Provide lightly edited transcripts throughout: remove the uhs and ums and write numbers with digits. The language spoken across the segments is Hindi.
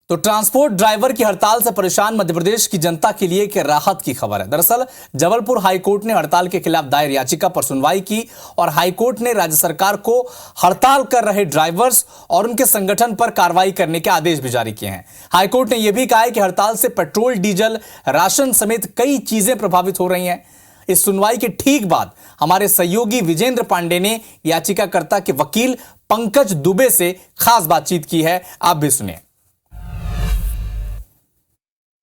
तो ट्रांसपोर्ट ड्राइवर की हड़ताल से परेशान मध्य प्रदेश की जनता के लिए एक राहत की खबर है। दरअसल जबलपुर हाईकोर्ट ने हड़ताल के खिलाफ दायर याचिका पर सुनवाई की और हाईकोर्ट ने राज्य सरकार को हड़ताल कर रहे ड्राइवर्स और उनके संगठन पर कार्रवाई करने के आदेश भी जारी किए हैं। हाईकोर्ट ने यह भी कहा है कि हड़ताल से पेट्रोल, डीजल, राशन समेत कई चीजें प्रभावित हो रही हैं। इस सुनवाई के ठीक बाद हमारे सहयोगी विजेंद्र पांडे ने याचिकाकर्ता के वकील पंकज दुबे से खास बातचीत की है, आप भी सुनिए।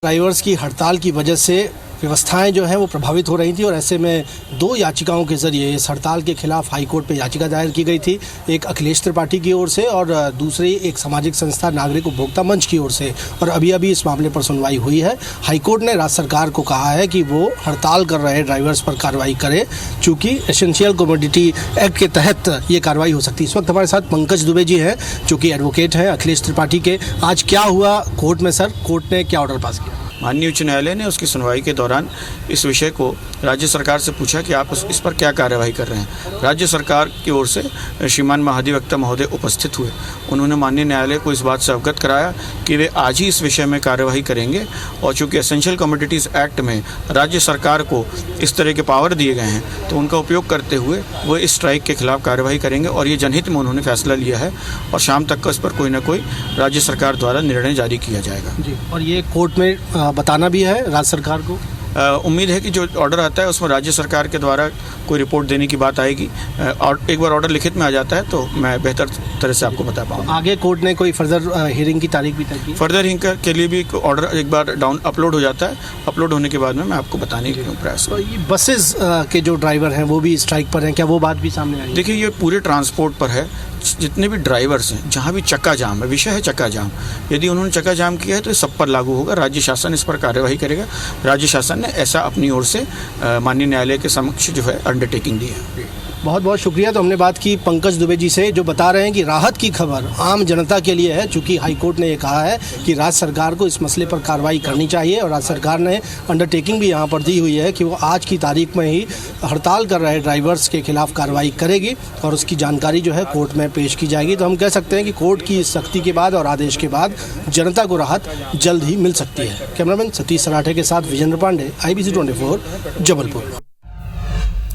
ड्राइवर्स की हड़ताल की वजह से व्यवस्थाएं जो हैं वो प्रभावित हो रही थी और ऐसे में दो याचिकाओं के जरिए इस हड़ताल के खिलाफ हाईकोर्ट में याचिका दायर की गई थी। एक अखिलेश त्रिपाठी की ओर से और दूसरी एक सामाजिक संस्था नागरिक उपभोक्ता मंच की ओर से। और अभी इस मामले पर सुनवाई हुई है। हाईकोर्ट ने राज्य सरकार को कहा है कि वो हड़ताल कर रहे ड्राइवर्स पर कार्रवाई करे, चूँकि एसेंशियल कमोडिटी एक्ट के तहत ये कार्रवाई हो सकती है। इस वक्त हमारे साथ पंकज दुबे जी हैं, जो कि एडवोकेट हैं अखिलेश त्रिपाठी के। आज क्या हुआ कोर्ट में सर? कोर्ट ने क्या ऑर्डर पास किया? माननीय उच्च न्यायालय ने उसकी सुनवाई के दौरान इस विषय को राज्य सरकार से पूछा कि आप इस पर क्या कार्यवाही कर रहे हैं। राज्य सरकार की ओर से श्रीमान महाधिवक्ता महोदय उपस्थित हुए। उन्होंने माननीय न्यायालय को इस बात से अवगत कराया कि वे आज ही इस विषय में कार्यवाही करेंगे और चूँकि एसेंशियल कमोडिटीज़ एक्ट में राज्य सरकार को इस तरह के पावर दिए गए हैं तो उनका उपयोग करते हुए वो इस स्ट्राइक के खिलाफ कार्यवाही करेंगे और ये जनहित में उन्होंने फैसला लिया है और शाम तक का इस पर कोई ना कोई राज्य सरकार द्वारा निर्णय जारी किया जाएगा। जी, और ये कोर्ट में बताना भी है राज्य सरकार को। उम्मीद है कि जो ऑर्डर आता है उसमें राज्य सरकार के द्वारा कोई रिपोर्ट देने की बात आएगी और एक बार ऑर्डर लिखित में आ जाता है तो मैं बेहतर तरह से आपको बता पाऊँगा। आगे कोर्ट ने कोई फर्दर हियरिंग की तारीख भी तय की? फर्दर हियरिंग के लिए भी ऑर्डर एक बार अपलोड हो जाता है। अपलोड होने के बाद में मैं आपको बताने की प्रयास तो ये बसेस के जो ड्राइवर हैं वो भी स्ट्राइक पर हैं, क्या वो बात भी सामने आई? देखिए, ये पूरे ट्रांसपोर्ट पर है। जितने भी ड्राइवर्स हैं, जहाँ भी चक्का जाम है, विषय है चक्का जाम, यदि उन्होंने चक्का जाम किया है तो ये सब पर लागू होगा। राज्य शासन इस पर कार्यवाही करेगा। राज्य शासन ने ऐसा अपनी ओर से माननीय न्यायालय के समक्ष जो है अंडरटेकिंग दी है। बहुत बहुत शुक्रिया। तो हमने बात की पंकज दुबे जी से, जो बता रहे हैं कि राहत की खबर आम जनता के लिए है, चूँकि हाईकोर्ट ने ये कहा है कि राज्य सरकार को इस मसले पर कार्रवाई करनी चाहिए और राज्य सरकार ने अंडरटेकिंग भी यहाँ पर दी हुई है कि वो आज की तारीख में ही हड़ताल कर रहे ड्राइवर्स के खिलाफ कार्रवाई करेगी और उसकी जानकारी जो है कोर्ट में पेश की जाएगी। तो हम कह सकते हैं कि कोर्ट की सख्ती के बाद और आदेश के बाद जनता को राहत जल्द ही मिल सकती है। कैमरामैन सतीश सराठे के साथ विजेंद्र पांडे, IBC 24 जबलपुर।